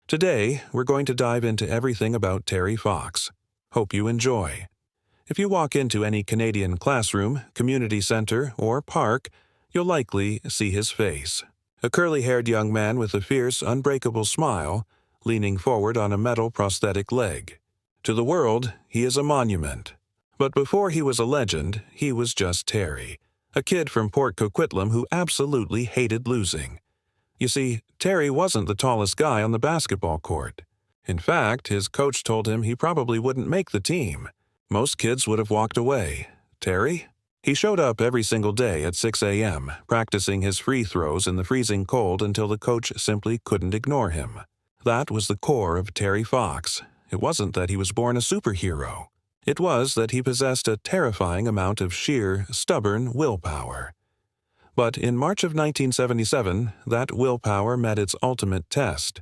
Today, we're going to dive into everything about Terry Fox. Hope you enjoy. If you walk into any Canadian classroom, community center, or park, you'll likely see his face. A curly-haired young man with a fierce, unbreakable smile, leaning forward on a metal prosthetic leg. To the world, he is a monument. But before he was a legend, he was just Terry, a kid from Port Coquitlam who absolutely hated losing. You see, Terry wasn't the tallest guy on the basketball court. In fact, his coach told him he probably wouldn't make the team. Most kids would have walked away. Terry? He showed up every single day at 6 a.m., practicing his free throws in the freezing cold until the coach simply couldn't ignore him. That was the core of Terry Fox. It wasn't that he was born a superhero. It was that he possessed a terrifying amount of sheer, stubborn willpower. But in March of 1977, that willpower met its ultimate test.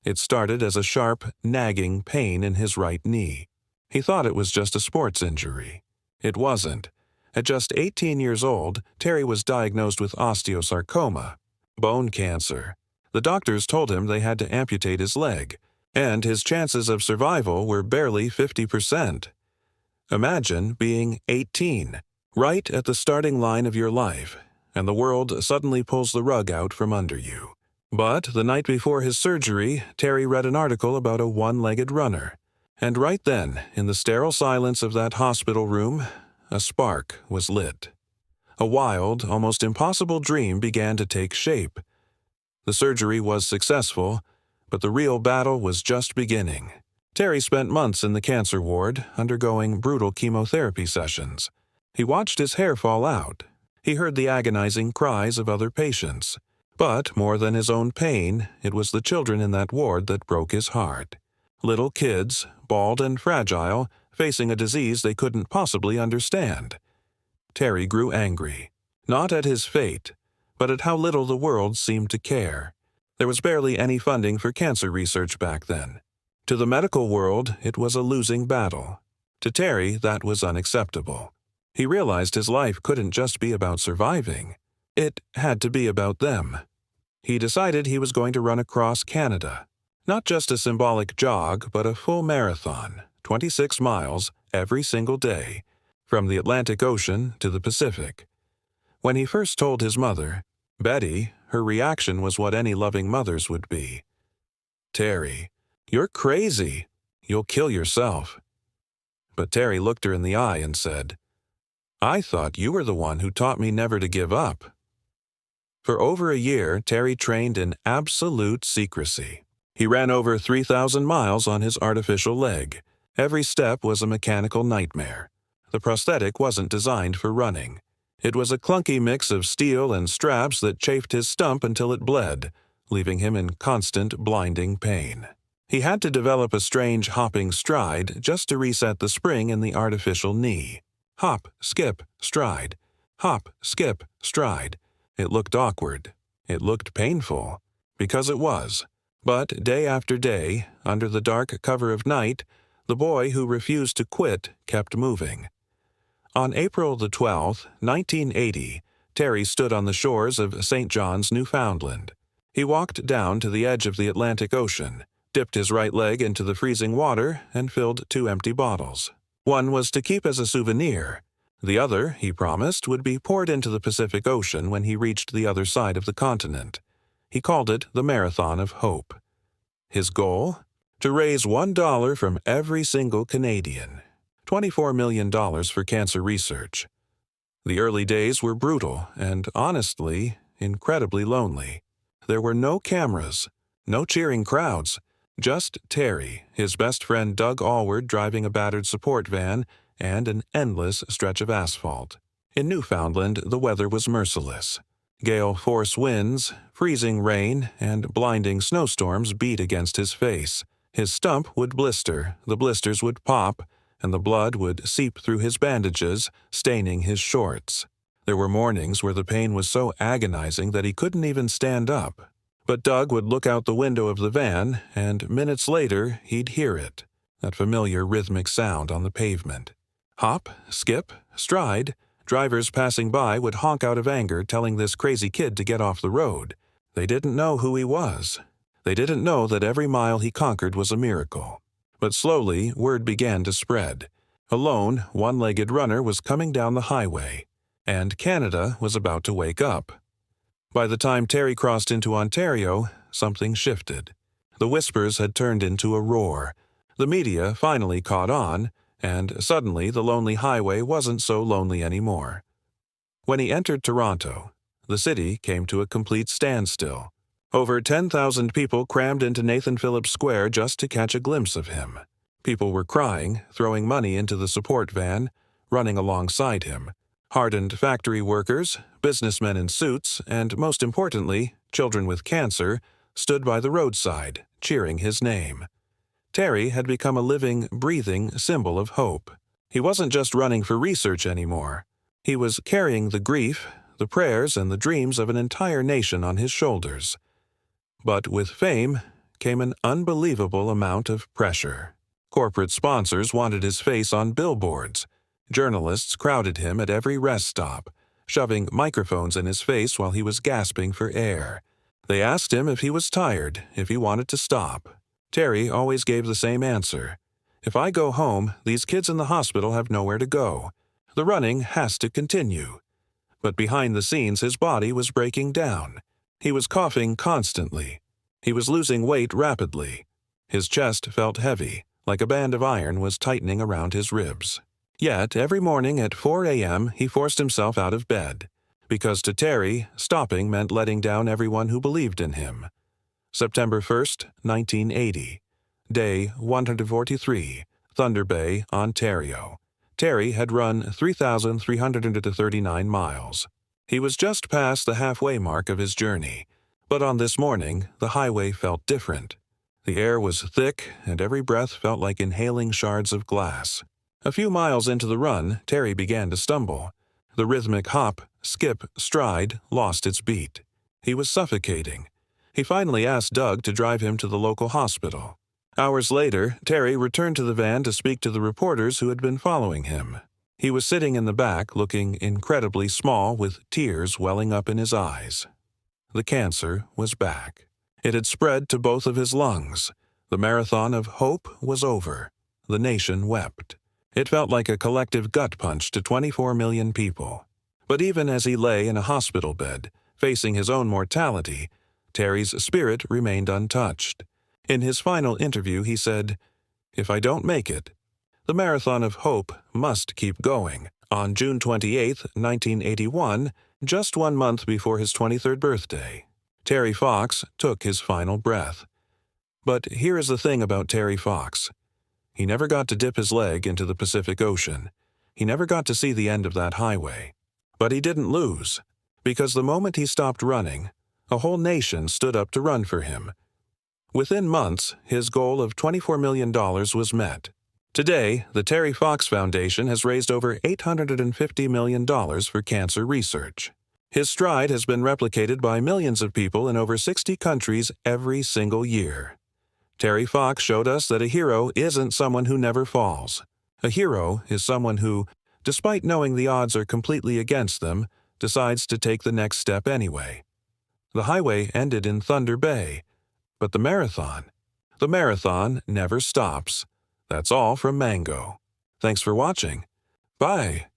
It started as a sharp, nagging pain in his right knee. He thought it was just a sports injury. It wasn't. At just 18 years old, Terry was diagnosed with osteosarcoma, bone cancer. The doctors told him they had to amputate his leg, and his chances of survival were barely 50%. Imagine being 18, right at the starting line of your life, and the world suddenly pulls the rug out from under you. But the night before his surgery, Terry read an article about a one-legged runner. And right then, in the sterile silence of that hospital room, a spark was lit. A wild, almost impossible dream began to take shape. The surgery was successful, but the real battle was just beginning. Terry spent months in the cancer ward, undergoing brutal chemotherapy sessions. He watched his hair fall out. He heard the agonizing cries of other patients. But more than his own pain, it was the children in that ward that broke his heart. Little kids, bald and fragile, facing a disease they couldn't possibly understand. Terry grew angry, not at his fate, but at how little the world seemed to care. There was barely any funding for cancer research back then. To the medical world, it was a losing battle. To Terry, that was unacceptable. He realized his life couldn't just be about surviving. It had to be about them. He decided he was going to run across Canada. Not just a symbolic jog, but a full marathon, 26 miles, every single day, from the Atlantic Ocean to the Pacific. When he first told his mother, Betty, her reaction was what any loving mother's would be. "Terry, you're crazy. You'll kill yourself." But Terry looked her in the eye and said, "I thought you were the one who taught me never to give up." For over a year, Terry trained in absolute secrecy. He ran over 3,000 miles on his artificial leg. Every step was a mechanical nightmare. The prosthetic wasn't designed for running. It was a clunky mix of steel and straps that chafed his stump until it bled, leaving him in constant, blinding pain. He had to develop a strange hopping stride just to reset the spring in the artificial knee. Hop, skip, stride. Hop, skip, stride. It looked awkward. It looked painful. Because it was. But day after day, under the dark cover of night, the boy who refused to quit kept moving. On April the 12th, 1980, Terry stood on the shores of St. John's, Newfoundland. He walked down to the edge of the Atlantic Ocean, dipped his right leg into the freezing water, and filled 2 empty bottles. One was to keep as a souvenir. The other, he promised, would be poured into the Pacific Ocean when he reached the other side of the continent. He called it the Marathon of Hope. His goal? To raise $1 from every single Canadian. $24 million for cancer research. The early days were brutal and, honestly, incredibly lonely. There were no cameras, no cheering crowds, just Terry, his best friend Doug Allward driving a battered support van, and an endless stretch of asphalt. In Newfoundland, the weather was merciless. Gale force winds, freezing rain, and blinding snowstorms beat against his face. His stump would blister, the blisters would pop, and the blood would seep through his bandages, staining his shorts. There were mornings where the pain was so agonizing that he couldn't even stand up. But Doug would look out the window of the van, and minutes later he'd hear it, that familiar rhythmic sound on the pavement. Hop, skip, stride. Drivers passing by would honk out of anger, telling this crazy kid to get off the road. They didn't know who he was. They didn't know that every mile he conquered was a miracle. But slowly, word began to spread. A lone, one-legged runner was coming down the highway, and Canada was about to wake up. By the time Terry crossed into Ontario, something shifted. The whispers had turned into a roar. The media finally caught on, and suddenly the lonely highway wasn't so lonely anymore. When he entered Toronto, the city came to a complete standstill. Over 10,000 people crammed into Nathan Phillips Square just to catch a glimpse of him. People were crying, throwing money into the support van, running alongside him. Hardened factory workers, businessmen in suits, and most importantly, children with cancer, stood by the roadside, cheering his name. Terry had become a living, breathing symbol of hope. He wasn't just running for research anymore. He was carrying the grief, the prayers, and the dreams of an entire nation on his shoulders. But with fame came an unbelievable amount of pressure. Corporate sponsors wanted his face on billboards. Journalists crowded him at every rest stop, shoving microphones in his face while he was gasping for air. They asked him if he was tired, if he wanted to stop. Terry always gave the same answer. "If I go home, these kids in the hospital have nowhere to go. The running has to continue." But behind the scenes, his body was breaking down. He was coughing constantly. He was losing weight rapidly. His chest felt heavy, like a band of iron was tightening around his ribs. Yet, every morning at 4 a.m., he forced himself out of bed, because to Terry, stopping meant letting down everyone who believed in him. September 1st, 1980. Day 143, Thunder Bay, Ontario. Terry had run 3,339 miles. He was just past the halfway mark of his journey, but on this morning, the highway felt different. The air was thick, and every breath felt like inhaling shards of glass. A few miles into the run, Terry began to stumble. The rhythmic hop, skip, stride lost its beat. He was suffocating. He finally asked Doug to drive him to the local hospital. Hours later, Terry returned to the van to speak to the reporters who had been following him. He was sitting in the back, looking incredibly small with tears welling up in his eyes. The cancer was back. It had spread to both of his lungs. The marathon of hope was over. The nation wept. It felt like a collective gut punch to 24 million people. But even as he lay in a hospital bed, facing his own mortality, Terry's spirit remained untouched. In his final interview, he said, "If I don't make it, the marathon of hope must keep going." On June 28, 1981, just 1 month before his 23rd birthday, Terry Fox took his final breath. But here is the thing about Terry Fox. He never got to dip his leg into the Pacific Ocean. He never got to see the end of that highway. But he didn't lose, because the moment he stopped running, a whole nation stood up to run for him. Within months, his goal of $24 million was met. Today, the Terry Fox Foundation has raised over $850 million for cancer research. His stride has been replicated by millions of people in over 60 countries every single year. Terry Fox showed us that a hero isn't someone who never falls. A hero is someone who, despite knowing the odds are completely against them, decides to take the next step anyway. The highway ended in Thunder Bay, but the marathon never stops. That's all from Mango. Thanks for watching. Bye.